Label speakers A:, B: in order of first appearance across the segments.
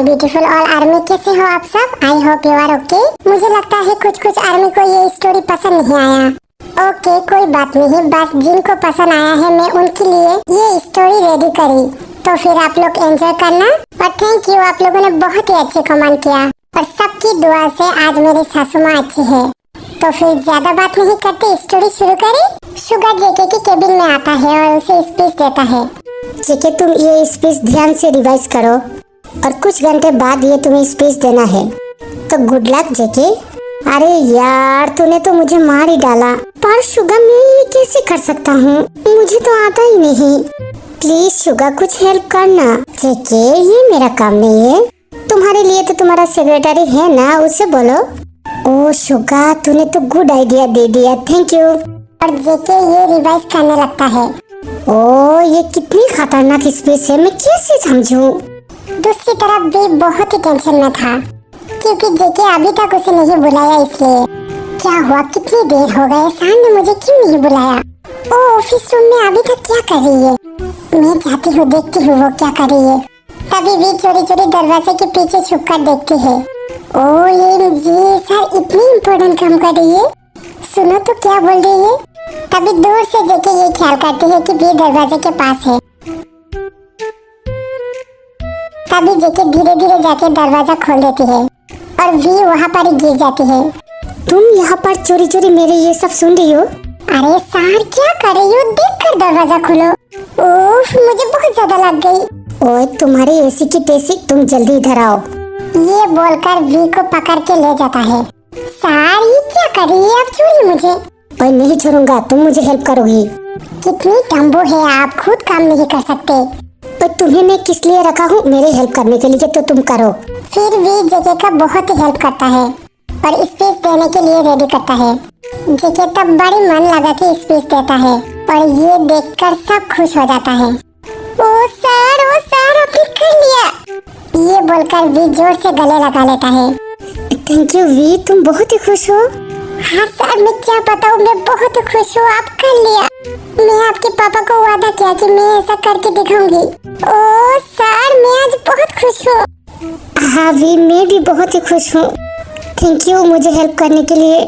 A: My beautiful all army, कैसे हो आप सब? I hope you are okay. मुझे लगता है कुछ आर्मी को ये स्टोरी पसंद नहीं आया। ओके कोई बात नहीं, बस जिनको पसंद आया है मैं उनके लिए ये स्टोरी रेडी करी, तो फिर आप लोग एंजॉय करना। और थैंक यू, आप लोगों ने बहुत ही अच्छे कमेंट किया और सबकी दुआ से आज मेरी सासू माँ अच्छी है। तो फिर ज्यादा बात नहीं करते, स्टोरी शुरू करें। शुगर जेके के केबिन में आता है और उसे स्पीच देता है। जेके तुम ये स्पीच ध्यान से रिवाइज करो और कुछ घंटे बाद ये तुम्हें स्पीच देना है। तो गुड लक जेके। अरे यार तूने तो मुझे मार ही डाला, पर शुगा मैं ये कैसे कर सकता हूँ, मुझे तो आता ही नहीं। प्लीज शुगा कुछ हेल्प करना। जेके ये मेरा काम नहीं है, तुम्हारे लिए तो तुम्हारा सेक्रेटरी है ना, उससे बोलो। ओ शुगा तूने तो गुड आइडिया दे दिया, थैंक यू। और जेके ये रिवाइज करने लगता है। ओ ये कितनी खतरनाक स्पीच है, मैं कैसे समझूं? दूसरी तरफ भी बहुत ही टेंशन में था क्योंकि जेके अभी तक उसे नहीं बुलाया। इसलिए क्या हुआ, कितनी देर हो गए, शान ने मुझे क्यों नहीं बुलाया? ओ ऑफिस रूम में अभी तक क्या कर रही है? मैं जाती हूँ, देखती हूँ वो क्या कर रही है। तभी भी चोरी चोरी दरवाजे के पीछे छुप कर देखती है। ओ ये सर इतनी इम्पोर्टेंट काम कर रही है, सुनो तो क्या बोल रही है। तभी दूर से जेके ये ख्याल करती है कि वी दरवाजे के पास है। तभी जेके धीरे धीरे जाके दरवाजा खोल देती है और वी वहाँ पर ही गिर जाती है। तुम यहाँ पर चोरी चोरी मेरे ये सब सुन रही हो? अरे सार क्या कर रही हो, देख कर दरवाजा खोलो। ओफ मुझे बहुत ज्यादा लग गई। ओए तुम्हारी ऐसी की तैसी, तुम जल्दी इधर आओ। ये बोलकर वी को पकड़ के ले जाता है। सार ये क्या कर रही है, अब छोड़िए मुझे। ओए नहीं छोड़ूंगा, तुम मुझे हेल्प करोगी। कितनी टम्बू है आप, खुद काम नहीं कर सकते। तो तुम्हें मैं किस लिए रखा हूँ, मेरे हेल्प करने के लिए, तो तुम करो। फिर वी जेके का बहुत ही हेल्प करता है और स्पीच देने के लिए रेडी करता है। जेके तब बड़ी मन लगा के स्पीच देता है और ये देखकर सब खुश हो जाता है। ओ सर आपने कर लिया, ये बोलकर वी जोर से गले लगा लेता है। थैंक यू वी, तुम बहुत ही खुश हो। हाँ सर मैं क्या बताऊँ, मैं बहुत खुश हूँ, आप कर लिया। मैं आपके पापा को वादा किया कि मैं ऐसा करके दिखाऊंगी। ओह सर मैं आज बहुत खुश हूँ। हाँ वी मैं भी बहुत ही खुश हूँ, थैंक यू मुझे हेल्प करने के लिए।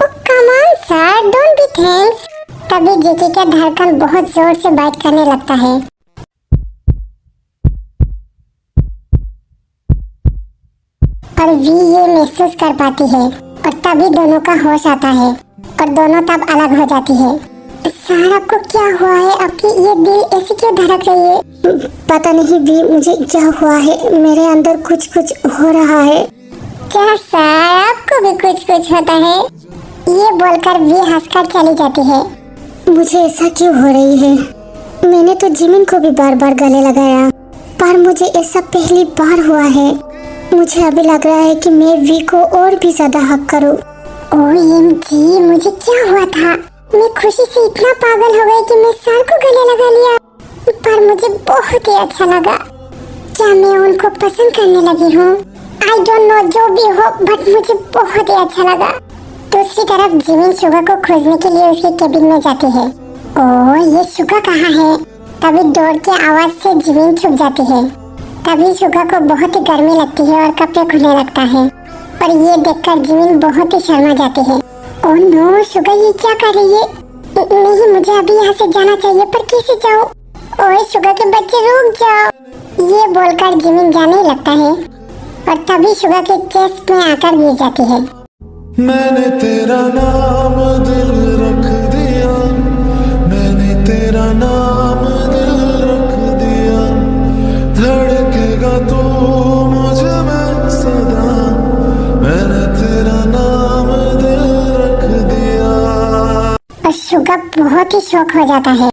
A: Come on sir, don't be thanks. तभी जेके का धड़कन बहुत जोर से बाइट करने लगता है। और वी ये महसूस कर पाती है और तभी दोनों का होश आता है और दोनों तब अलग हो जाती है। सर आपको क्या हुआ है, आपकी ये दिल ऐसे क्यों धड़क रही है? पता नहीं भी मुझे क्या हुआ है, मेरे अंदर कुछ हो रहा है। क्या सर आपको भी कुछ होता है? ये बोलकर वी हंसकर चली जाती है। मुझे ऐसा क्यों हो रही है? मैंने तो जिमिन को भी बार बार गले लगाया, पर मुझे ऐसा पहली बार हुआ है। मुझे अभी लग रहा है कि मैं वी को और भी ज्यादा हक करूं। OMG मुझे क्या हुआ था, मैं खुशी से इतना पागल हो गई कि मैं सर को गले लगा लिया, पर मुझे बहुत ही अच्छा लगा। क्या मैं उनको पसंद करने लगी हूँ? आई डोंट नो, जो भी हो बट मुझे बहुत ही अच्छा लगा। दूसरी तरफ जिमिन शुगा को खोजने के लिए उसके केबिन में जाती है। ओह ये शुगा कहाँ है? तभी डोर की आवाज से जिमिन छुप जाती है। तभी शुगा को बहुत ही गर्मी लगती है और कपड़े खुलने लगता है और ये देखकर जिमिन बहुत ही शर्मा जाती है। ओह नो शुगा ये क्या कर रही है? नहीं मुझे अभी यहाँ से जाना चाहिए, पर कैसे जाऊँ? ओए शुगा के बच्चे रुक जाओ, ये बोलकर जिमिन जाने लगता है और तभी शुगा के चेस्ट में आकर गिर जाती है।
B: मैंने तेरा नाम दिल रख दिया, मैंने तेरा नाम दिल रख दिया, धड़केगा तू मुझ में सदा, मैंने तेरा नाम दिल रख दिया।
A: और शुगा बहुत ही शौक हो जाता है।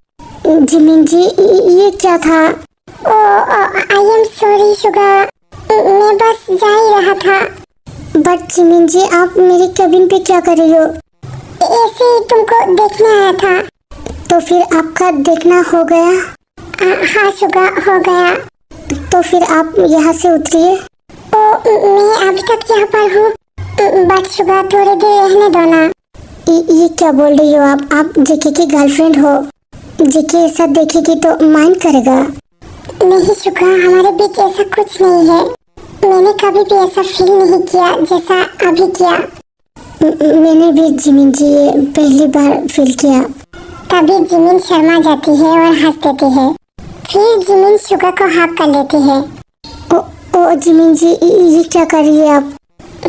A: जिमिन जी ये क्या था? आई एम सॉरी शुगा, मैं बस जा ही रहा था। बट जिमिन जी आप मेरी केबिन पे क्या कर रही हो? ऐसे ही तुमको देखने आया था। तो फिर आपका देखना हो गया? हाँ शुगा हो गया। तो फिर आप यहाँ से उतरिए। मैं अभी तक यहाँ पर हूँ, बट शुगा थोड़ी देर रहने दो ना। ये क्या बोल रही हो आप जेके की गर्लफ्रेंड हो, जेके ऐसा देखेगी तो माइंड करेगा। नहीं शुगा हमारे बीच ऐसा कुछ नहीं है, मैंने कभी भी ऐसा फील नहीं किया जैसा अभी किया। मैंने भी जिमिन जी पहली बार फील किया। तभी जिमिन शर्मा जाती है और हंस देती है। फिर जिमिन शुगा को हाथ कर लेती है। ओ जिमिन जी, ये क्या कर रही है आप?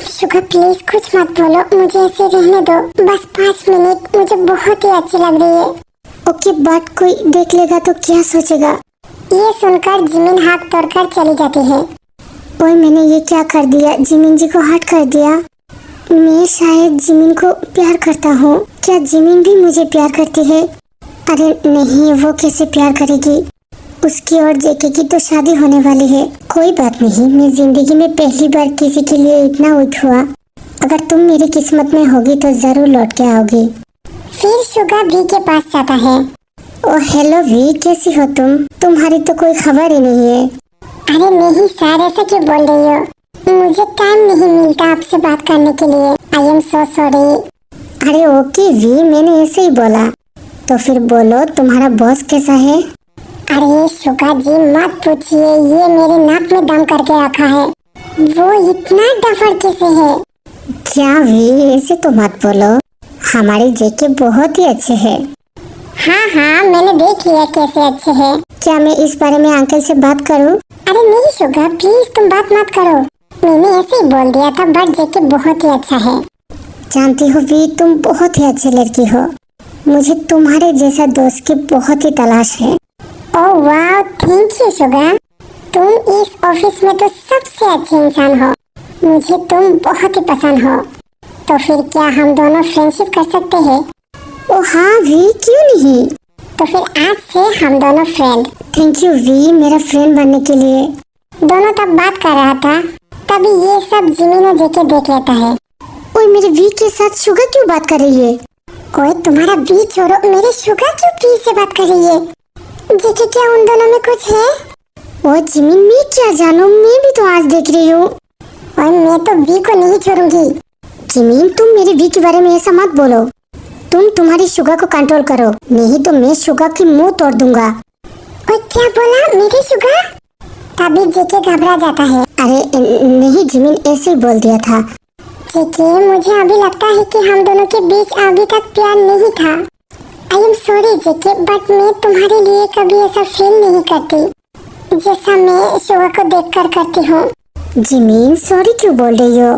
A: शुगा प्लीज कुछ मत बोलो, मुझे ऐसे रहने दो, बस 5 मिनट, मुझे बहुत ही अच्छी लग रही है। ओके, बट कोई देख लेगा तो क्या सोचेगा? ये सुनकर जिमिन हाथ तोड़कर चली जाती है। ओए, मैंने ये क्या कर दिया? जिमिन जी को हर्ट कर दिया। मैं शायद जिमिन को प्यार करता हूँ। क्या जिमिन भी मुझे प्यार करती है? अरे नहीं, वो कैसे प्यार करेगी? उसकी और जेके की तो शादी होने वाली है। कोई बात नहीं, मैं जिंदगी में पहली बार किसी के लिए इतना वीक हुआ। अगर तुम मेरी किस्मत में होगी तो जरूर लौट के आओगी। फिर शुगा वी के पास जाता है। ओ हेलो वी, कैसी हो तुम? तुम्हारी तो कोई खबर ही नहीं है। अरे नहीं सर, ऐसा क्यों बोल रही हो? मुझे टाइम नहीं मिलता आपसे बात करने के लिए। आई एम सो सॉरी। अरे ओके वी, मैंने ऐसे ही बोला। तो फिर बोलो, तुम्हारा बॉस कैसा है? अरे शुगा जी मत पूछिए, ये मेरे नाक में दम करके रखा है। वो इतना डफर कैसे है? क्या वी, ऐसे तो मत बोलो, हमारे जेके बहुत ही अच्छे हैं। हाँ, मैंने देख लिया कैसे अच्छे हैं। क्या मैं इस बारे में अंकल से बात करूं? अरे नहीं शुगा, प्लीज तुम बात मत करो। मैंने ऐसे ही बोल दिया था, बट जेके बहुत ही अच्छा है। जानती हो वी, तुम बहुत ही अच्छी लड़की हो। मुझे तुम्हारे जैसा दोस्त की बहुत ही तलाश है। ओह वाह, थैंक यू शुगा। तुम इस ऑफिस में तो सबसे अच्छे इंसान हो। मुझे तुम बहुत ही पसंद हो। तो फिर क्या हम दोनों फ्रेंडशिप कर सकते हैं? ओह हाँ वी, क्यों नहीं? तो फिर आज से हम दोनों फ्रेंड। थैंक यू वी, मेरा फ्रेंड बनने के लिए। दोनों तब बात कर रहा था, तभी ये सब जिमिन और जेके देख लेता है। ओए, मेरे वी के साथ शुगा क्यों बात कर रही है? ओए तुम्हारा वी छोड़ो, मेरे शुगा क्यों प्लीज से बात कर रही है? जेके, क्या उन दोनों में कुछ है? ओए जिमिन, मैं क्या जानूं, मैं भी तो आज देख रही हूँ। और मैं तो वी को नहीं छोड़ूंगी। जिमिन, तुम मेरे वी के बारे में ऐसा मत बोलो। तुम तुम्हारी शुगा को कंट्रोल करो, नहीं तो मैं शुगा की मुंह तोड़ दूंगा। ओए क्या बोला, मेरी शुगा? तभी जेके घबरा जाता है। अरे नहीं जिमिन, ऐसे ही बोल दिया था। जेके, मुझे अभी लगता है कि हम दोनों के बीच अभी तक प्यार नहीं था। आई एम सॉरी जेके, बट मैं तुम्हारे लिए कभी ऐसा फील नहीं करती जैसा मैं शुगा को देखकर करती हूँ। जिमिन, सॉरी क्यों बोल रही हो?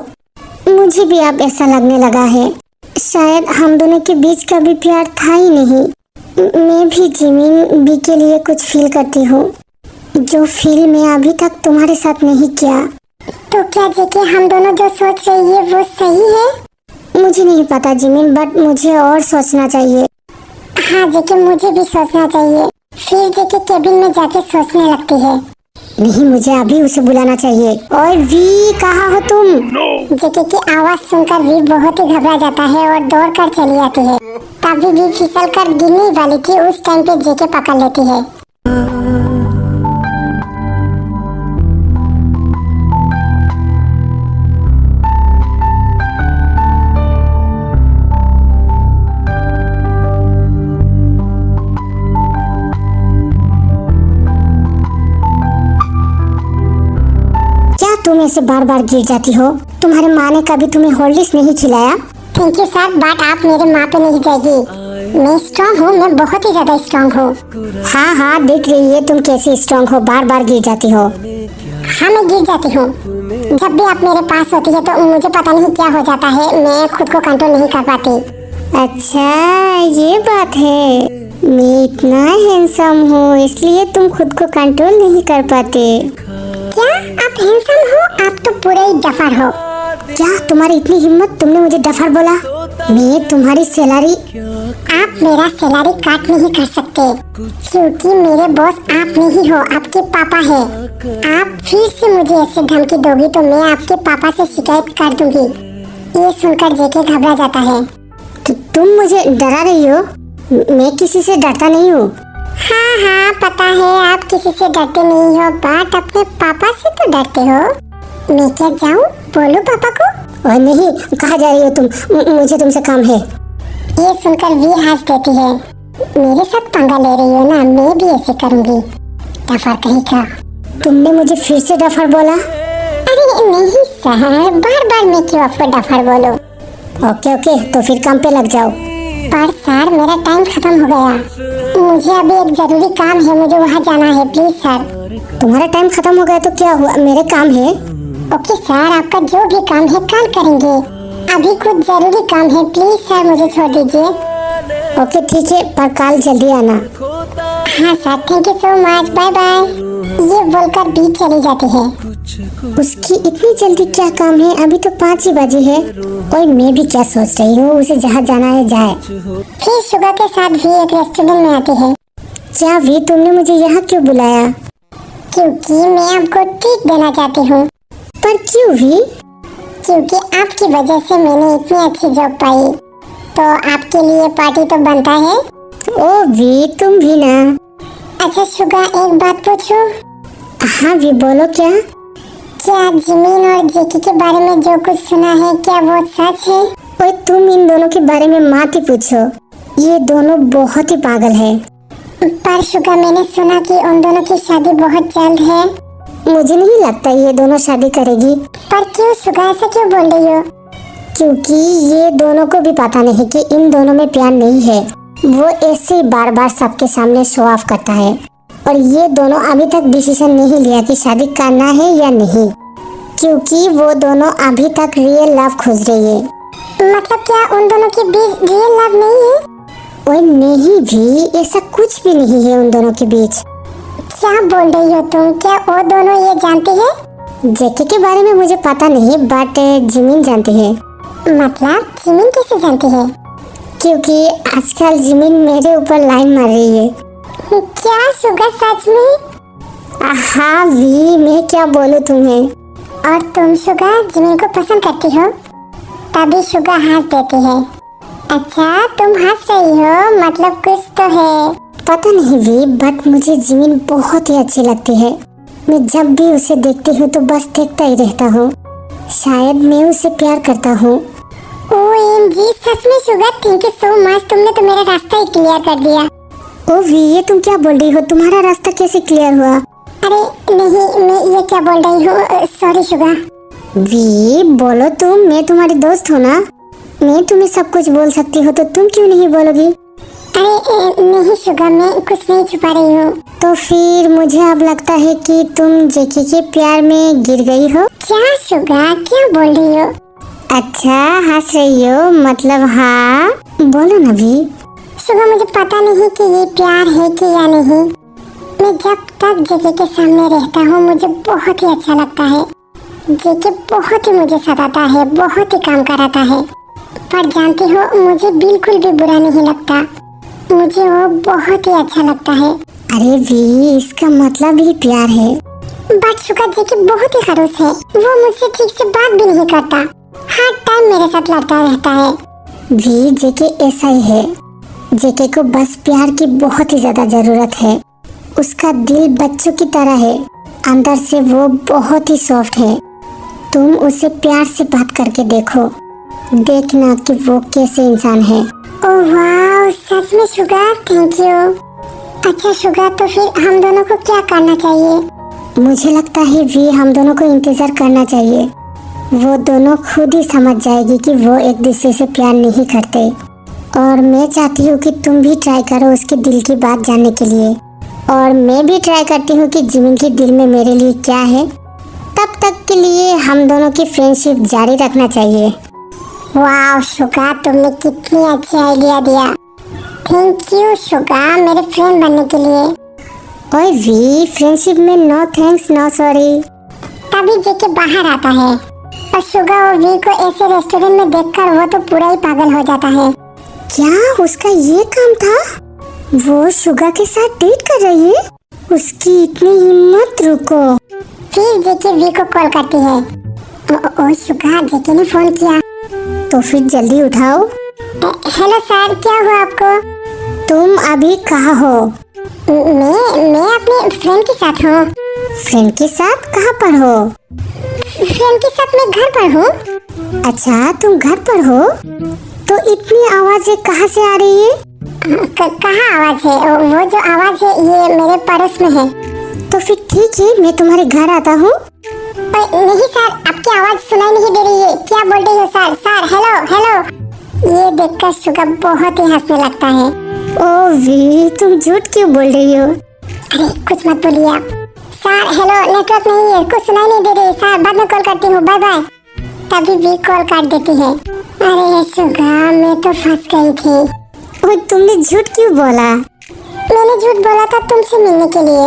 A: मुझे भी अब ऐसा लगने लगा है, शायद हम दोनों के बीच कभी प्यार था ही नहीं। मैं भी जिमिन बी के लिए कुछ फील करती हूँ, जो फील मैं अभी तक तुम्हारे साथ नहीं किया। तो क्या जेके, हम दोनों जो सोच रही है वो सही है? मुझे नहीं पता जिमिन, बट मुझे और सोचना चाहिए। हाँ जेके, मुझे भी सोचना चाहिए। फिर जेके केबिन में जाके सोचने लगती है। नहीं, मुझे अभी उसे बुलाना चाहिए। और वी, कहाँ हो तुम? जेके की आवाज सुनकर वी बहुत ही घबरा जाता है और दौड़कर चली आती है। तभी वी फिसलकर गिरने वाली थी, उस टाइम पे जेके पकड़ लेती है। तुम ऐसे बार बार गिर जाती हो? तुम्हारे माँ ने कभी तुम्हें हॉर्लिक्स नहीं खिलाया? थैंक यू सर, बट आप मेरे माँ पे नहीं जाएगी। मैं स्ट्रॉन्ग हूँ, मैं बहुत ही ज्यादा स्ट्रॉन्ग हूँ। हाँ, दिख रही है तुम कैसे स्ट्रॉन्ग हो, बार बार गिर जाती हो। हाँ, मैं गिर जाती हूँ। जब भी आप मेरे पास होती है तो मुझे पता नहीं क्या हो जाता है, मैं खुद को कंट्रोल नहीं कर पाती। अच्छा, ये बात है। मैं इतना हैंडसम हूँ इसलिए तुम खुद को कंट्रोल नहीं कर पाते। क्या आप हैंडसम हो? आप तो पूरे ही डफर हो। क्या तुम्हारी इतनी हिम्मत, तुमने मुझे डफर बोला? मैं तुम्हारी सैलरी, आप मेरा सैलरी काट नहीं कर सकते क्योंकि मेरे बॉस आप नहीं हो, आपके पापा है। आप फिर से मुझे ऐसी धमकी दोगी तो मैं आपके पापा से शिकायत कर दूंगी। ये सुनकर जेके घबरा जाता है। तुम मुझे डरा रही हो? मैं किसी से डरता नहीं हूँ। हाँ, पता है आप किसी से डरते नहीं हो, बट अपने पापा से तो डरते हो। मैं क्या जाऊँ, बोलूं पापा को? और नहीं, कहाँ जा रही हो तुम? मुझे तुमसे काम है। ये सुनकर वी हंस देती है। मेरे साथ पंगा ले रही हो ना, मैं भी ऐसे करूँगी। डफर कहीं का। तुमने मुझे फिर से डफर बोला? अरे नहीं सर, बार बार मैं क्यों आपको डफर बोलूं?
C: ओके ओके, तो फिर काम पे लग जाओ।
A: पर सर मेरा टाइम खत्म हो गया, मुझे अभी एक जरूरी काम है, मुझे वहाँ जाना है। Please sir.
C: तुम्हारा टाइम खत्म हो गया तो क्या हुआ, मेरे काम है।
A: ओके सर, आपका जो भी काम है कल करेंगे, अभी कुछ जरूरी काम है। प्लीज सर मुझे छोड़ दीजिए।
C: ओके ठीक है, पर कल जल्दी आना।
A: हाँ sir, thank you so much, bye bye. ये बोलकर बीच चली जाती है।
C: उसकी इतनी जल्दी क्या काम है, अभी तो 5 ही बजे है। और मैं भी क्या सोच रही हूँ, उसे जहाँ जाना है जाए।
A: फिर सुबह के साथ भी एक रेस्टोरेंट में आती है।
C: क्या भी तुमने मुझे यहाँ क्यों बुलाया?
A: क्योंकि मैं आपको ट्रीट देना चाहती हूँ।
C: पर क्यों भी?
A: क्योंकि आपकी वजह से मैंने इतनी अच्छी जॉब पाई, तो आपके लिए पार्टी तो बनता है।
C: ओ भी, तुम भी ना।
A: अच्छा शुगा, एक बात पूछूं?
C: हाँ भी, बोलो।
A: क्या जिमिन और जेकी के बारे में जो कुछ सुना है, क्या वो सच है?
C: ओए तुम इन दोनों के बारे में मत ही पूछो, ये दोनों बहुत ही पागल है।
A: पर शुगा, मैंने सुना कि उन दोनों की शादी बहुत जल्द है।
C: मुझे नहीं लगता ये दोनों शादी करेगी।
A: पर क्यों शुगा, ऐसा क्यों बोल रही हो?
C: क्योंकि ये दोनों को भी पता नहीं कि इन दोनों में प्यार नहीं है। वो ऐसे ही बार बार सबके सामने शो ऑफ करता है, और ये दोनों अभी तक डिसीजन नहीं लिया कि शादी करना है या नहीं, क्योंकि वो दोनों अभी तक रियल लव खोज रही है।
A: मतलब क्या उन दोनों के बीच रियल लव नहीं है?
C: ओए नहीं भी, ऐसा कुछ भी नहीं है उन दोनों के बीच।
A: क्या बोल रही हो तुम? क्या वो दोनों ये जानते हैं?
C: जेकी के बारे में मुझे पता नहीं, बट जिमिन जानती है।
A: मतलब जिमिन कैसे जानती है?
C: क्योंकि आजकल जिमिन मेरे ऊपर लाइन मार रही है।
A: क्या शुगर, सच में?
C: हाँ भी, मैं क्या बोलूँ तुम्हें।
A: और तुम शुगर जिमिन को पसंद करती हो? तभी शुगर हंस देती है। अच्छा तुम हंस रही हो, मतलब कुछ तो है।
C: पता नहीं भी, बट मुझे जिमिन बहुत ही अच्छी लगती है। मैं जब भी उसे देखती हूँ तो बस देखता ही रहता हूँ। शायद मैं उसे प्यार करता हूँ।
A: OMG, सच में sugar, thank you so much, तुमने तो मेरा रास्ता ही क्लियर कर दिया।
C: ओ वी, ये तुम क्या बोल रही हो? तुम्हारा रास्ता कैसे क्लियर हुआ?
A: अरे नहीं, मैं ये क्या बोल रही हूँ, सॉरी शुगर।
C: वी बोलो तुम, मैं तुम्हारी दोस्त हूँ ना, मैं तुम्हें सब कुछ बोल सकती हूँ, तो तुम क्यों नहीं बोलोगी?
A: अरे नहीं शुगर, मैं कुछ नहीं छुपा रही हूँ।
C: तो फिर मुझे अब लगता है कि तुम जेकी के प्यार में गिर गई हो।
A: क्या शुगर, क्या बोल रही हो?
C: अच्छा हंस रही हो, मतलब हाँ, बोलो ना भी।
A: शुगर, मुझे पता नहीं कि ये प्यार है कि या नहीं। मैं जब तक जेके के सामने रहता हूँ मुझे बहुत ही अच्छा लगता है। जेके बहुत ही मुझे सताता है, बहुत ही काम कराता है, पर जानती हो मुझे बिल्कुल भी बुरा नहीं लगता। मुझे वो बहुत ही अच्छा लगता है।
C: अरे भी, इसका मतलब ही प्यार है।
A: बट शुगर, जेके बहुत ही खड़ूस है, वो मुझसे ठीक से बात भी नहीं करता, हर टाइम मेरे साथ लड़ता रहता है।
C: भी जेके ऐसा ही है, जेके को बस प्यार की बहुत ही ज्यादा जरूरत है। उसका दिल बच्चों की तरह है, अंदर से वो बहुत ही सॉफ्ट है। तुम उसे प्यार से बात करके देखो, देखना कि वो कैसे इंसान है।
A: ओह वाह, सच में शुगर, थैंक यू। अच्छा शुगर, तो फिर हम दोनों को क्या करना चाहिए?
C: मुझे लगता है भी हम दोनों को इंतजार करना चाहिए। वो दोनों खुद ही समझ जाएगी कि वो एक दूसरे से प्यार नहीं करते। और मैं चाहती हूँ कि तुम भी ट्राई करो उसके दिल की बात जानने के लिए, और मैं भी ट्राई करती हूँ कि जिमिन के दिल में मेरे लिए क्या है। तब तक के लिए हम दोनों की फ्रेंडशिप जारी रखना चाहिए।
A: वाह शुगर, तुमने कितनी अच्छी आइडिया दिया। थैंक यू शुगर, मेरे फ्रेंड बनने के लिए।
C: ओए भी, फ्रेंडशिप में नो थैंक्स नो सॉरी।
A: तभी जेके बाहर आता है और शुगर और वी को ऐसे रेस्टोरेंट में देखकर वो तो पूरा ही पागल हो जाता है।
C: क्या उसका ये काम था? वो शुगर के साथ डेट कर रही है? उसकी इतनी हिम्मत, रुको।
A: फिर जेके वी को कॉल करती है। ओ शुगर, जेके ने फोन किया।
C: तो फिर जल्दी उठाओ।
A: हेलो सर, क्या हुआ आपको?
C: तुम अभी कहाँ हो?
A: मैं अपने फ्रेंड के साथ हूँ।
C: फ्रेंड के साथ? कहाँ पर हो?
A: फ्रेंड के साथ मैं घर पर हूँ।
C: अच्छा तुम घर पर हो, तो इतनी आवाजें कहाँ से आ रही है?
A: कहाँ आवाज है? वो जो आवाज है ये मेरे पड़ोस में है।
C: तो फिर ठीक है, मैं तुम्हारे घर आता हूँ।
A: नहीं सर, आपकी आवाज सुनाई नहीं दे रही है। क्या बोल रही हो सर? Sir hello hello. ये देखकर शुगा बहुत ही हंसने लगता है।
C: ओ वी, तुम झूठ क्यों बोल रही हो?
A: अरे कुछ मत बोलिए आप। सर हेलो, नेटवर्क नहीं है, कुछ सुनाई नहीं दे रही। सर बाद में कॉल करती हूँ, बाय बाय। तभी भी कॉल काट देती है। अरे शुगा, मैं तो फंस गई थी।
C: ओ तुमने झूठ क्यों बोला?
A: मैंने झूठ बोला था तुमसे मिलने के लिए।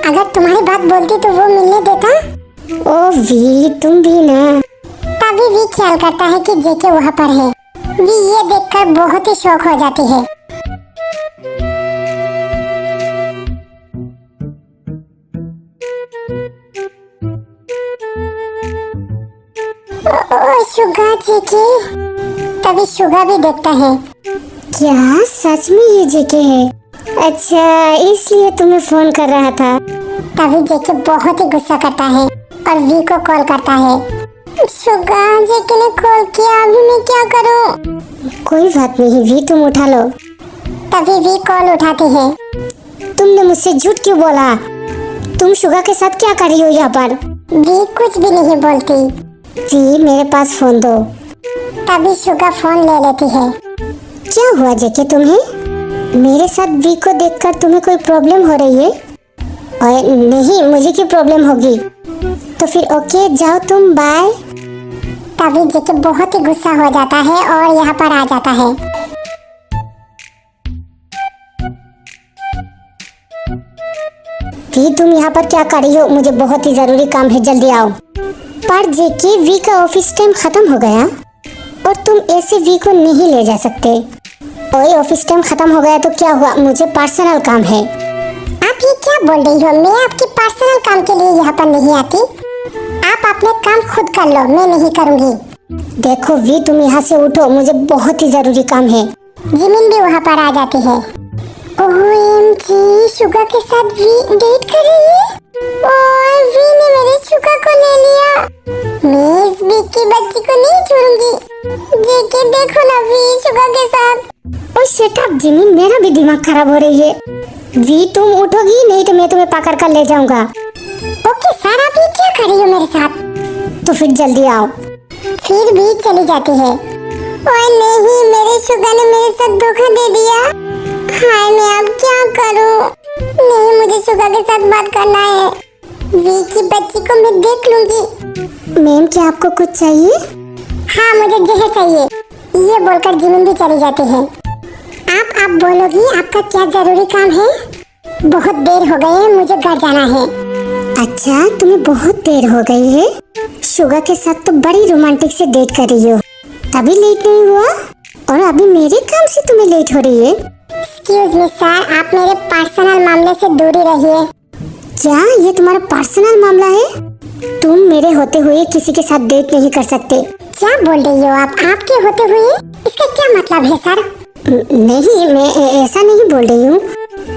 A: अगर तुम्हारी बात बोलती तो वो मिलने देता।
C: ओ वी, तुम भी ना।
A: तभी भी ख्याल करता है कि जेके वहाँ पर है। वी ये देखकर बहुत ही शौक हो जाती है। ओ शुगा जेके। तभी शुगा भी देखता है।
C: क्या सच में ये जेके है? अच्छा, इसलिए तुम्हें फोन कर रहा था।
A: तभी जेके बहुत ही गुस्सा करता है और वी को कॉल करता है। शुगा, जेके ने कॉल किया, अभी मैं क्या करूं?
C: कोई बात नहीं वी, तुम उठा लो।
A: तभी वी कॉल उठाती है।
C: तुमने मुझसे झूठ क्यों बोला? तुम शुगा के साथ क्या कर रही हो यहाँ पर?
A: वी कुछ भी नहीं बोलती।
C: वी, मेरे पास फोन दो।
A: तभी शुगा फोन ले लेती है।
C: क्या हुआ जेके तुम्हें? मेरे साथ वी को देखकर तुम्हें कोई प्रॉब्लम हो रही है? और नहीं, मुझे क्या प्रॉब्लम होगी? तो फिर ओके, जाओ तुम, बाय।
A: तभी जेके बहुत ही गुस्सा हो जाता है और यहाँ पर आ जाता है।
C: वी, तुम यहाँ पर क्या कर रही हो? मुझे बहुत ही जरूरी काम है, जल्दी आओ। पर जेके, वी का ऑफिस टाइम खत्म हो गया और तुम ऐसे वी को नहीं ले जा सकते। और ऑफिस टाइम खत्म हो गया तो क्या हुआ? मुझे पर्सनल काम है।
A: आप ये क्या बोल रही हो? मैं आपके पर्सनल काम के लिए यहाँ पर नहीं आती। आप अपने काम खुद कर लो, मैं नहीं करूँगी।
C: देखो वी, तुम यहाँ से उठो, मुझे बहुत ही जरूरी काम है।
A: जिमिन भी वहाँ पर आ जाती है। OMG, शुगा के साथ वी डेट कर रही है और वी ने मेरे शुगा को ले लिया। मैं इस बिग की बच्ची को नहीं छोड़ूंगी। जेके देखो ना, वी शुगा के साथ।
C: ओह शट अप जिमिन, मेरा भी दिमाग खराब हो रही है। वी, तुम उठोगी नहीं तो मैं तुम्हें पकड़ कर ले जाऊंगा।
A: ओके सर, आप ये क्या कर रही हो मेरे साथ?
C: तो फिर जल्दी आओ।
A: फिर भी चली जाती है। ओए नहीं, मेरे शुगा ने मेरे साथ धोखा दे दिया। हाय, मैं अब क्या करूं? नहीं, मुझे शुगा के साथ बात करना है। वी की बच्ची को मैं देख लूंगी।
C: मैम, क्या आपको कुछ चाहिए?
A: हाँ, मुझे जहर चाहिए। ये बोलकर जिमिन भी चली जाती है। आप बोलोगी आपका क्या जरूरी काम है? बहुत देर हो गई है, मुझे घर जाना है।
C: अच्छा, तुम्हें बहुत देर हो गई है? शुगा के साथ तो बड़ी रोमांटिक से डेट कर रही हो, तभी लेट नहीं हुआ? और अभी मेरे काम से तुम्हें लेट हो रही है?
A: एक्सक्यूज मी सर, आप मेरे पर्सनल मामले से दूरी रहिए।
C: क्या ये तुम्हारा पर्सनल मामला है? तुम मेरे होते हुए किसी के साथ डेट नहीं कर सकते।
A: क्या बोल रही हो आप? आपके होते हुए? इसका क्या मतलब है सर?
C: नहीं, मैं ऐसा नहीं बोल रही हूँ।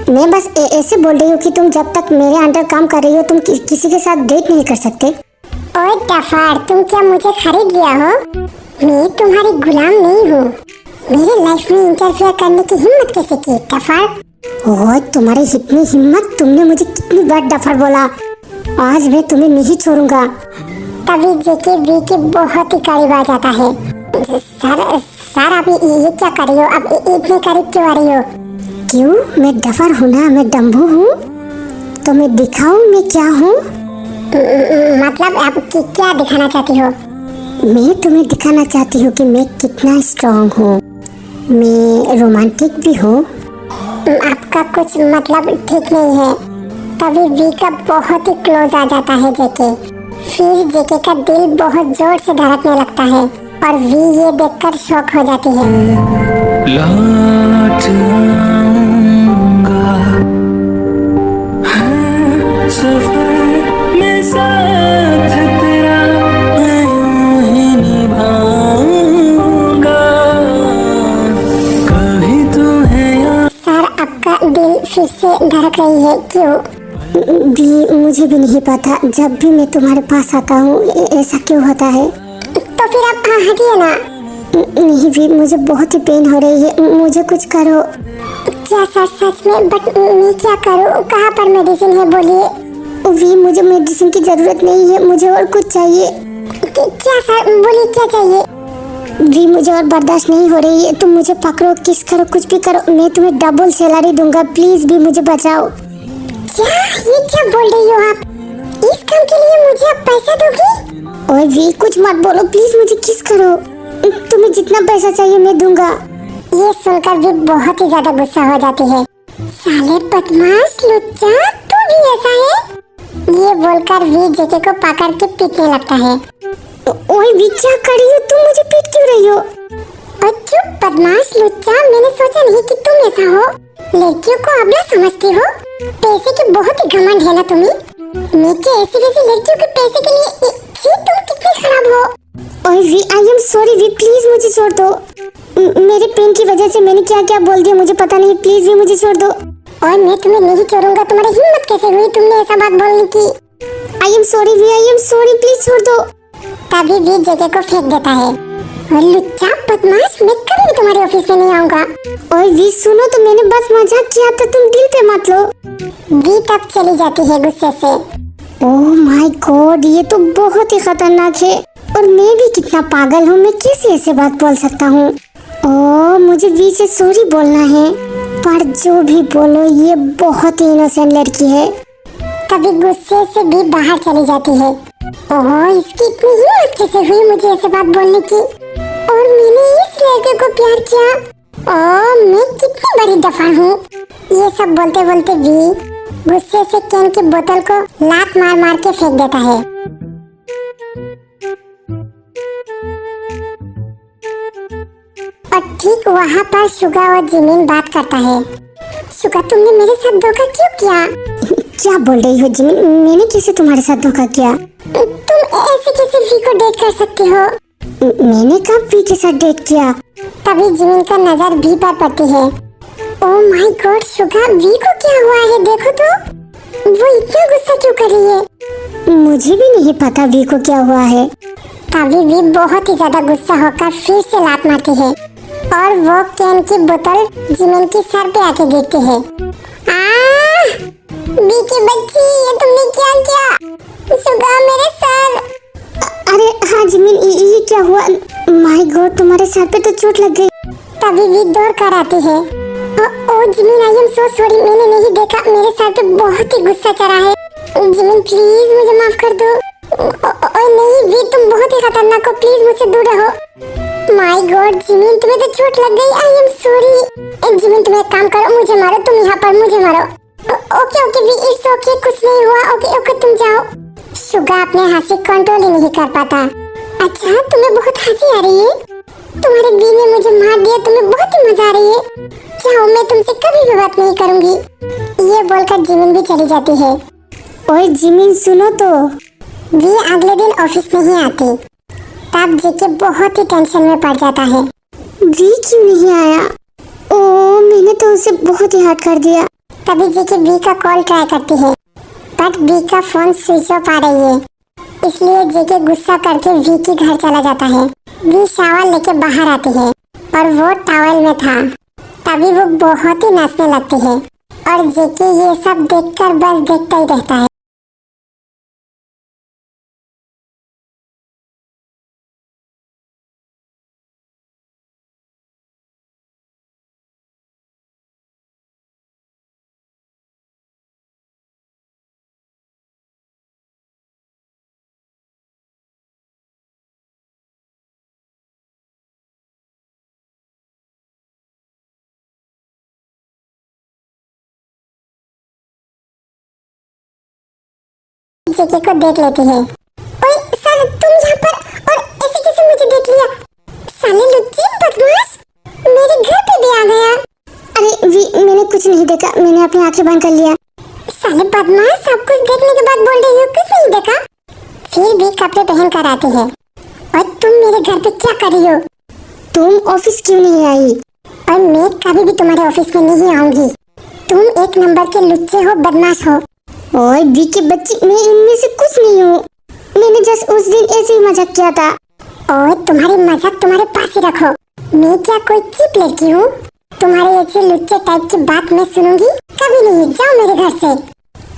C: मैं बस ऐसे बोल रही हूँ कि तुम जब तक मेरे अंडर काम कर रही हो तुम किसी के साथ डेट नहीं कर सकते।
A: ओए डफर, तुम क्या मुझे खरीद लिया हो? मैं तुम्हारी गुलाम नहीं हूँ। मेरे लाइफ में इंटरफेयर करने की हिम्मत कैसे की डफर?
C: ओह, तुम्हारी इतनी हिम्मत! तुमने मुझे कितनी बार डफर बोला। आज मैं तुम्हें नहीं छोड़ूंगा।
A: तभी जेके वी के बहुत ही करीब आ जाता है। सर आप ये क्या कर रही हो? अब इतने करीब क्यों आ रही हो?
C: क्यों? मैं डफर हूँ ना, मैं डम्बू हूँ। तो मैं दिखाऊं मैं क्या हूँ?
A: मतलब आप क्या दिखाना चाहती हो?
C: मैं तुम्हें दिखाना चाहती हूँ कि मैं कितना स्ट्रांग हूँ। मैं रोमांटिक भी हूँ।
A: आपका कुछ मतलब ठीक नहीं है। तभी वी का बहुत ही क्लोज आ जाता है जेके। फिर जेके का दिल बहुत जोर से धड़कने लगता है और वी ये देखकर शॉक हो जाती है।
B: लौट आऊंगा, है सफर में साथ तेरा मैं यूं ही निभाऊंगा, कभी तुम्हें याद।
A: सर आपका दिल फिर से धड़क रही है, क्यों?
C: भी मुझे भी नहीं पता। जब भी मैं तुम्हारे पास आता हूँ ऐसा क्यों होता है।
A: तो फिर आप हटिए ना।
C: नहीं भी, मुझे बहुत ही पेन हो रही है, मुझे कुछ करो।
A: क्या सच में? बट मैं क्या करूँ? कहाँ पर मेडिसिन है बोलिए?
C: वी मुझे मेडिसिन की जरूरत नहीं है, मुझे और कुछ चाहिए।
A: क्या सर, बोलिए क्या चाहिए?
C: वी मुझे और बर्दाश्त नहीं हो रही है, तुम मुझे पकड़ो, किस करो, कुछ भी करो, मैं तुम्हें डबल सैलरी दूंगा, प्लीज भी मुझे बचाओ।
A: क्या, ये क्या बोल रही हो आप? इस काम के लिए मुझे आप पैसा दोगी?
C: ओए वी कुछ मत बोलो प्लीज, मुझे किस करो, तुम्हें जितना पैसा चाहिए मैं दूंगा।
A: ये सुनकर भी बहुत ही ज्यादा गुस्सा हो जाती है। साले बदमाश लुच्चा, तू भी ऐसा है? ये बोलकर वी जेके को पकड़ के पीटने लगता है।
C: ओए वी क्या कर रही हो तुम, मुझे पीट क्यों रही हो?
A: और चुप बदमाश लुच्चा, मैंने सोचा नहीं कि तुम ऐसा हो। लड़कियों को अब ना समझती हो, पैसे के बहुत ही घमंड है ना तुम्हें। मैं क्या ऐसी वैसी लड़कियों के पैसे के लिए, छी तुम कितनी खराब हो।
C: ओए V I am sorry V, please मुझे छोड़ दो, मेरे पेन की वजह से मैंने क्या क्या बोल दिया मुझे पता नहीं, प्लीज भी मुझे छोड़ दो।
A: और मैं तुम्हें नहीं छोड़ूंगा, तुम्हारी हिम्मत कैसे हुई तुमने ऐसा बात बोलने की?
C: I am sorry V, I am sorry, please छोड़ दो।
A: तभी वी जेके को फेंक देता है। और लुच्चा बदमाश, मैं कभी भी तुम्हारे ऑफिस में नहीं आऊंगा।
C: ओए वी सुनो तो, मैंने बस मजाक किया था, तुम दिल पे मत लो।
A: वी तब चली जाती है गुस्से से।
C: ओह माय गॉड, ये तो बहुत ही खतरनाक है, और मैं भी कितना पागल हूँ, मैं कैसे ऐसे बात बोल सकता हूँ। ओह मुझे वी से सॉरी बोलना है, पर जो भी बोलो ये बहुत ही इनोसेंट लड़की है।
A: तभी गुस्से से भी बाहर चली जाती है। ओह इसकी इतनी हिम्मत कैसे हुई मुझे ऐसे बात बोलने की, और मैंने इस लड़के को प्यार किया। ओह मैं कितनी बड़ी दफा हूँ। ये सब बोलते बोलते भी गुस्से से कैन की बोतल को लात मार मार के फेंक देता है। और ठीक वहाँ पर शुगा और जिमिन बात करता है। शुगा तुमने मेरे साथ धोखा क्यों किया?
C: क्या बोल रही हो जिमिन, मैंने कैसे तुम्हारे साथ धोखा किया?
A: तुम ऐसे कैसे वी को डेट कर सकती हो?
C: मैंने कब वी के साथ डेट किया?
A: तभी जिमिन का नजर वी पर पड़ती है। Oh my god Suga, V को क्या हुआ है देखो तो, वो इतना गुस्सा क्यों कर रही है?
C: मुझे भी नहीं पता वी को क्या हुआ है।
A: तभी वी बहुत ही ज्यादा गुस्सा होकर फिर से लात मारती है, और वो कैन की बोतल जिमिन की सर पे आके गिरती है। वी की बच्ची, ये तुमने क्या किया? शुगा मेरे सर।
C: अरे हाँ जिमिन, ये क्या हुआ? माय गॉड, तुम्हारे सर पे तो चोट लग गई।
A: तभी वी दौड़ कर आती है। Oh Jimin, I am so sorry, मैंने नहीं देखा, मेरे सर पे बहुत ही गुस्सा चढ़ा है। जिमिन प्लीज मुझे माफ कर दो। नहीं वी, तुम बहुत ही खतरनाक हो, प्लीज मुझसे दूर रहो। माय गॉड जिमिन, तुम्हें तो चोट लग गई, आई एम सॉरी। जिमिन तुम एक काम करो, मुझे मारो, तुम यहाँ पर मुझे मारो। Okay okay V, it's okay, कुछ नहीं हुआ, ओके ओके तुम जाओ। शुगा अपने हंसी कंट्रोल ही नहीं कर पाता। अच्छा तुम्हें बहुत हंसी आ रही है? तुम्हारे वी ने मुझे मार दिया, तुम्हें बहुत ही मजा आ रही है। जाओ, मैं तुमसे कभी भी बात नहीं करूंगी। ये बोलकर जिमिन भी चली जाती है।
C: ओए जिमिन सुनो तो।
A: वी अगले दिन ऑफिस नहीं आती। तब जेके बहुत ही टेंशन में पड़ जाता है।
C: वी क्यों नहीं आया? ओह मैंने तो उसे बहुत ही हर्ट कर दिया।
A: तभी जेके वी का कॉल ट्राई करती है, बट वी का फोन स्विच ऑफ आ रही है। इसलिए जेके गुस्सा करके वी के घर चला जाता है। वी शावर लेके बाहर आती है, और वो टॉवल में था। तभी वो बहुत ही नाचने लगती है, और जेके ये सब देखकर बस देखता ही रहता है। जेके को देख लेती है। ओए सर तुम यहाँ पर, और ऐसे कैसे मुझे देख लिया? साले लुच्चे बदमाश, मेरे घर पे भी आ गया।
C: अरे वी, मैंने कुछ नहीं देखा, मैंने अपनी आंखें बंद कर लिया।
A: साले बदमाश, सब कुछ देखने के बाद बोल रही हो कुछ नहीं देखा? फिर भी कपड़े पहन कर आती है। और तुम मेरे घर पे क्या कर रही हो?
C: तुम ऑफिस क्यों नहीं आई?
A: और मैं कभी भी तुम्हारे ऑफिस में नहीं आऊंगी। तुम एक नंबर के लुच्चे हो, बदमाश हो।
C: ओए वी की बच्ची, मैं इनमें से कुछ नहीं हूँ, मैंने जस्ट उस दिन ऐसे ही मजाक किया था।
A: ओए तुम्हारी मजाक तुम्हारे पास ही रखो। मैं क्या कोई चीप लड़की हूँ? तुम्हारे ऐसे लुच्चे टाइप की बात मैं सुनूंगी कभी नहीं। जाओ मेरे घर से।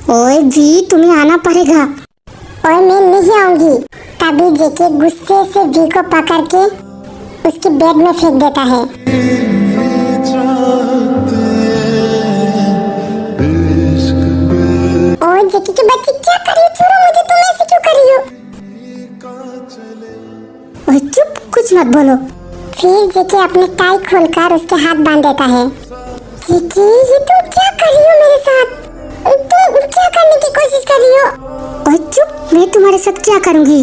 C: ओए वी, तुम्हें आना पड़ेगा।
A: और मैं नहीं आऊंगी। तभी जेके गुस्से से वी को पकड़ के उसके बेड में फेंक देता है। और जेके के बच्चे क्या कर रही हो? छोड़ो मुझे, तुम ऐसे क्यों कर रही हो?
C: ओए चुप, कुछ मत बोलो।
A: फिर जेके अपने टाई खोलकर उसके हाथ बांध देता है। जेके, ये तुम क्या कर रही हो मेरे साथ? तुम क्या करने की कोशिश कर रही हो?
C: ओए चुप, मैं तुम्हारे साथ क्या करूंगी?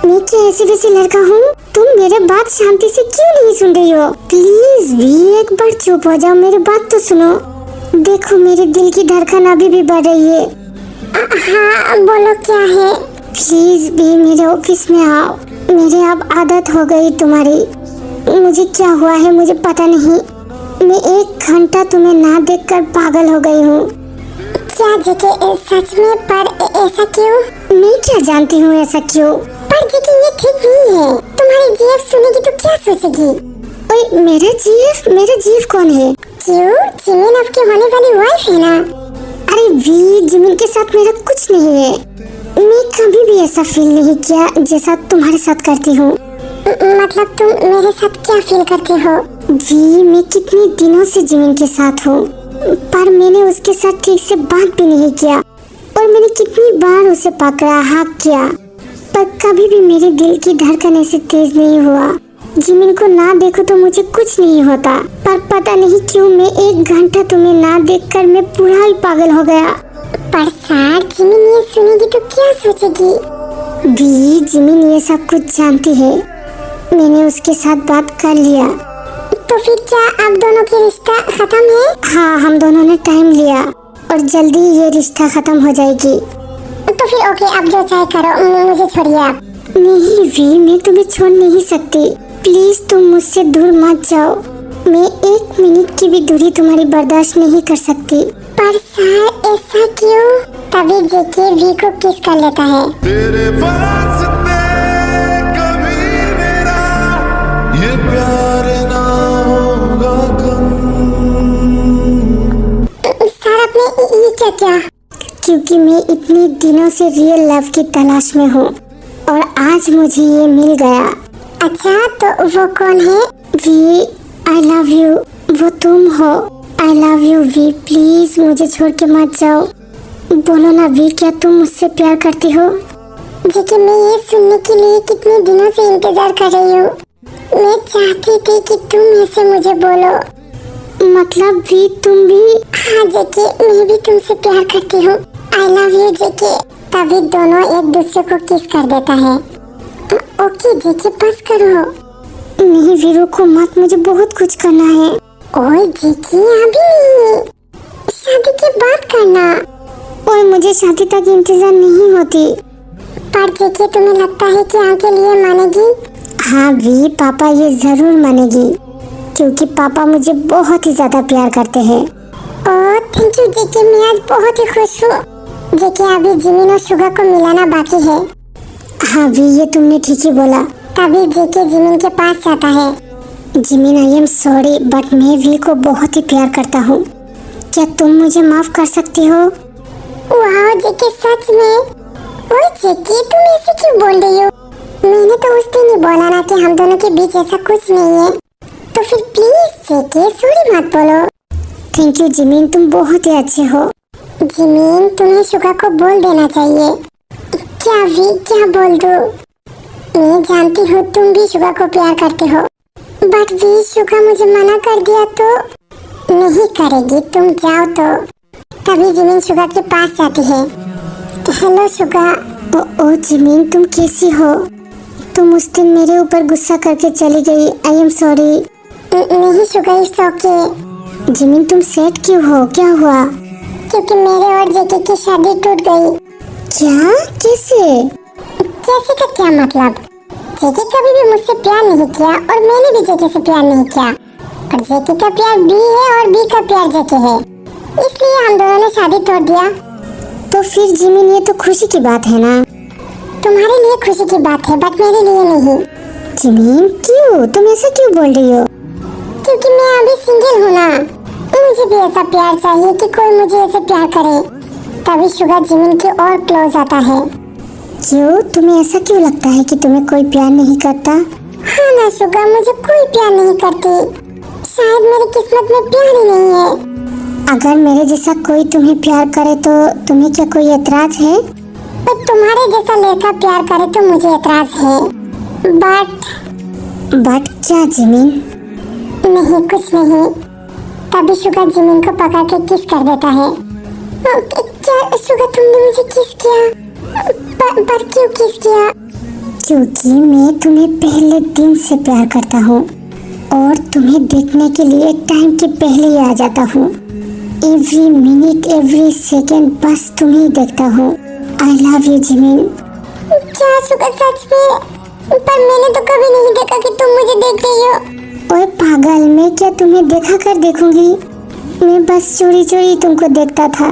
C: मैं क्या ऐसे वैसे लड़का हूँ? तुम मेरे बात शांति से क्यों नहीं सुन रही हो? प्लीज भी एक बार चुप हो जाओ, मेरी बात तो सुनो। देखो मेरे दिल की धड़कन अभी भी बढ़ रही है।
A: हाँ बोलो, क्या है?
C: प्लीज भी मेरे ऑफिस में आओ। मेरे अब आदत हो गई तुम्हारी। मुझे क्या हुआ है मुझे पता नहीं। मैं 1 घंटा तुम्हें ना देखकर पागल हो गई हूँ।
A: क्या जेके, सच में? पर ऐसा क्यों?
C: मैं क्या जानती हूँ ऐसा क्यों।
A: पर जेके, ये ठीक नहीं है। तुम्हारी जीएफ सुनेगी तो क्या सोचेगी?
C: ओए मेरा जीव कौन है?
A: क्यों? जिमिन आपकी होने वाली वाइफ है ना?
C: अरे वी, जिमिन के साथ मेरा कुछ नहीं है। मैं कभी भी ऐसा फील नहीं किया जैसा तुम्हारे साथ करती हूँ।
A: मतलब तुम मेरे साथ क्या फील करती हो?
C: जी, मैं कितने दिनों से जिमिन के साथ हूँ, पर मैंने उसके साथ ठीक से बात भी नहीं किया। और मैंने कितनी बार उसे पकड़ा, हाथ किया, पर कभी भी मेरे दिल की धड़कन ऐसे तेज नहीं हुआ। जिमिन को ना देखो तो मुझे कुछ नहीं होता, पर पता नहीं क्यों मैं 1 घंटा तुम्हें ना देखकर मैं पूरा ही पागल हो गया।
A: पर सर, जिमिन ये सुनेगी तो क्या सोचेगी?
C: भी जिमिन ये सब कुछ जानती है। मैंने उसके साथ बात कर लिया।
A: तो फिर क्या आप दोनों की रिश्ता खत्म है?
C: हाँ, हम दोनों ने टाइम लिया और जल्दी ये रिश्ता खत्म हो जाएगी।
A: तो फिर ओके, आप जो चाहे करो, मुझे छोड़िए आप।
C: नहीं वी, मैं तुम्हें छोड़ नहीं सकती। प्लीज तुम मुझसे दूर मत जाओ। मैं 1 मिनट की भी दूरी तुम्हारी बर्दाश्त नहीं कर सकती।
A: पर सर, ऐसा क्यों? तभी जेके वी को किस कर लेता है।
D: तेरे वास्ते कभी मेरा ये प्यार ना होगा कम।
A: सर, आपने ये क्या किया?
C: क्योंकि मैं इतने दिनों से रियल लव की तलाश में हूँ और आज मुझे ये मिल गया।
A: अच्छा, तो वो कौन है?
C: V, I love you. वो तुम हो। I love you V, please मुझे छोड़ के मत जाओ। बोलो ना वी, क्या तुम मुझसे प्यार करती हो?
A: जेके, मैं ये सुनने के लिए कितने दिनों से इंतजार कर रही हूँ। मैं चाहती थी कि तुम ऐसे मुझे बोलो।
C: मतलब वी, तुम भी?
A: हाँ जेके, मैं भी तुमसे प्यार करती हूँ। आई लव यू जेके। तभी दोनों एक दूसरे को किस कर देता है। ओके जेके, बस करो।
C: नहीं वी, रुको मत, मुझे बहुत कुछ करना है।
A: ओए जेके, अभी नहीं, शादी के बाद करना।
C: और मुझे शादी तक इंतजार नहीं होती।
A: पर जेके, तुम्हें लगता है कि आगे लिए मानेगी?
C: हाँ वी, पापा ये जरूर मानेगी, क्योंकि पापा मुझे बहुत ही ज्यादा प्यार करते हैं।
A: ओह थैंक यू जेके, मैं आज बहुत ही खुश हूँ। जेके, अभी जिमिन और सुगा को मिलाना बाकी है।
C: हाँ वी, ये तुमने ठीक ही बोला।
A: तभी जेके जिमिन के पास जाता है।
C: Jimin, I am sorry, but मैं वी को बहुत ही प्यार करता हूँ। क्या तुम मुझे माफ कर सकती हो?
A: वाह जेके, सच में? ओए जेके, तुम ऐसे क्यों बोल रही हो? मैंने तो उस दिन ही बोला ना कि हम दोनों के बीच ऐसा कुछ नहीं है। तो फिर प्लीज जेके, सॉरी मत बोलो।
C: थैंक यू जिमिन, तुम बहुत ही अच्छे हो।
A: जिमिन, तुम्हें सुगा को बोल देना चाहिए। क्या वी, क्या बोल दूं? मैं जानती हूँ तुम भी सुगा को प्यार करते हो, बट वी, सुगा मुझे मना कर दिया तो? नहीं करेगी, तुम जाओ तो। तभी जिमिन सुगा के पास जाती है। हेलो सुगा।
C: ओ जिमिन, तुम कैसी हो? तुम उस दिन मेरे ऊपर गुस्सा करके चली गई। आई एम सॉरी।
A: नहीं सुगा, इट्स ओके।
C: जिमिन, तुम सैड क्यों हो? क्या हुआ?
A: क्योंकि मेरे और जेके की शादी टूट गई।
C: क्या? कैसे?
A: कैसे का क्या मतलब? जेके कभी भी मुझसे प्यार नहीं किया और मैंने भी जेके से प्यार नहीं किया। और जेके का प्यार बी है और बी का प्यार जेके है, इसलिए हम दोनों ने शादी तोड़ दिया।
C: तो फिर जिमिन, ये तो खुशी की बात है ना?
A: तुम्हारे लिए खुशी की बात है, बट मेरे लिए नहीं।
C: जिमिन, क्यों? तुम ऐसा क्यों बोल रही हो?
A: क्योंकि मैं अभी सिंगल हूँ ना, मुझे भी ऐसा प्यार चाहिए कि कोई मुझे ऐसे प्यार करे। तभी शुगर जिमिन की ओर क्लोज आता है।
C: क्यों, तुम्हें ऐसा क्यों लगता है कि तुम्हें कोई प्यार नहीं करता?
A: हाँ ना शुगर, मुझे कोई प्यार नहीं करती। शायद मेरी किस्मत में प्यार ही नहीं है।
C: अगर मेरे जैसा कोई तुम्हें प्यार करे तो तुम्हें क्या कोई एतराज है?
A: पर तुम्हारे जैसा लड़का प्यार करे तो मुझे एतराज है।
C: बट क्या जिमिन?
A: नहीं, कुछ नहीं। तभी शुगर जिमिन को पकड़ के किस कर देता है। क्या शुगर, तुमने मुझे किस किया? पर क्यों किस किया?
C: क्योंकि मैं तुम्हें पहले दिन से प्यार करता हूँ और तुम्हें देखने के लिए टाइम के पहले ही आ जाता हूँ। एवरी मिनट, एवरी सेकेंड बस तुम्हें ही देखता हूँ। आई लव यू जिमिन।
A: क्या शुगर, सच में? पर मैंने तो कभी नहीं देखा कि तुम मुझे देख रही हो।
C: ओए पागल, मैं क्या तुम्हें देखा कर देखूंगी? मैं बस चोरी चोरी तुमको देखता था।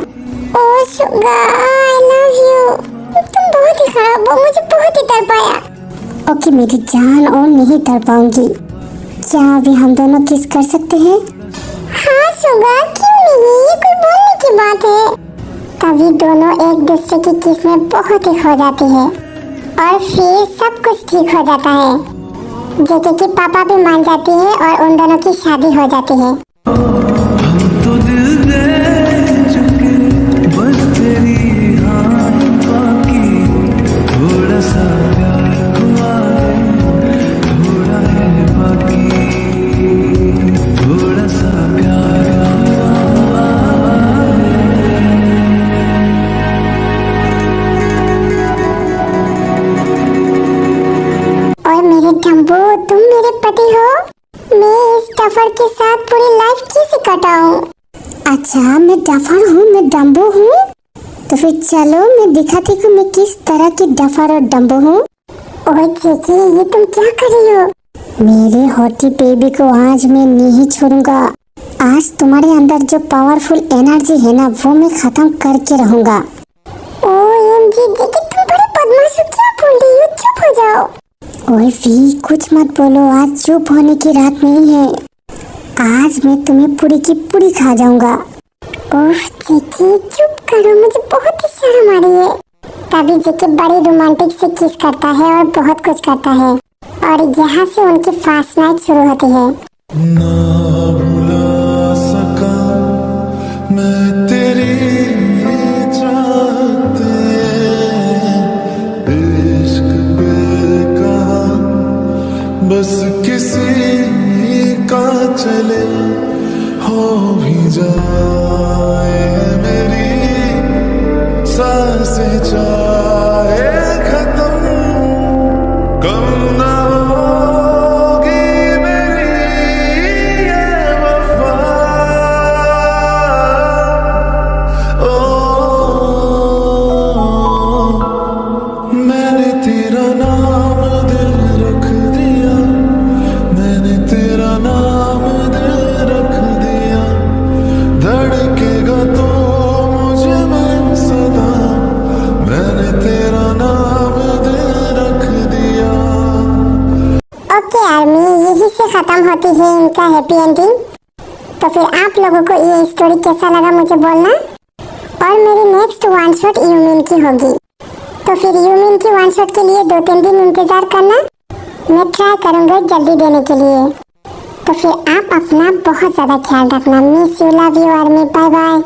A: ओह शुगर, आई लव यू। तुम बहुत ही खराब हो, मुझे बहुत ही तड़पाया।
C: ओके मेरी जान, और नहीं तड़पाऊंगी। क्या अभी हम दोनों किस कर सकते हैं?
A: हाँ शुगर, क्यों नहीं, ये कोई बोलने की बात है। तभी दोनों एक दूसरे की किस में बहुत ही खो जाते हैं और फिर सब कुछ ठीक हो जाता है। जेके की पापा भी मान जाती है और उन दोनों की शादी हो जाती है।
B: हम तो दिल दे चुके, बस तेरी हाँ बाकी, थोड़ा सा प्यार हुआ है, थोड़ा है बाकी, थोड़ा सा प्यार हुआ
A: और मेरे डम्बो, तुम मेरे पति हो। मैं इस डफर के साथ पूरी लाइफ कैसे कटाऊं?
C: अच्छा, मैं डफर हूँ, मैं डम्बो हूँ? तो फिर चलो मैं दिखाती हूँ मैं किस तरह की डफर और डम्बो हूँ।
A: ओए चेची, ये तुम क्या कर रही हो?
C: मेरे हॉटी बेबी को आज मैं नहीं छोड़ूंगा। आज तुम्हारे अंदर जो पावरफुल एनर्जी है ना, वो मैं खत्म करके रहूंगा।
A: ओएमजी, जेके तुम बड़े बदमाश हो, क्या बोल रही हो? चुप हो जाओ।
C: ओए वी, कुछ मत बोलो, आज चुप होने की रात नहीं है। आज मैं तुम्हें पूरी की पूरी खा जाऊंगा।
A: उफ चेची, चुप करो, मुझे बहुत ही शर्म आ रही है। तभी जेके बड़ी रोमांटिक से किस करता है और बहुत कुछ करता है और यहाँ से उनकी फास्ट नाइट शुरू होती है।
D: ना भुला सका मैं तेरी चाहते, इश्क पे कहा बस किसी का चले, हो भी जाए मेरी सांसें चाहे खत्म, कम ना होगी मेरी ये वफा। ओ मैंने तेरा नाम दिल रख दिया, मैंने तेरा नाम दिल रख दिया, धड़केगा तो मुझे में सदा, मैंने तेरा नाम दिल रख दिया।
A: ओके आर्मी, यही से खत्म होती है इनका हैप्पी एंडिंग। तो फिर आप लोगों को ये स्टोरी कैसा लगा मुझे बोलना। और मेरी नेक्स्ट वन शॉट यूमिन की होगी, तो फिर यूमिन की वन शॉट के लिए 2-3 दिन इंतजार करना। मैं ट्राई करूंगा जल्दी देने के लिए। तो फिर आप अपना बहुत ज्यादा ख्याल रखना। Miss you, love you army, bye bye.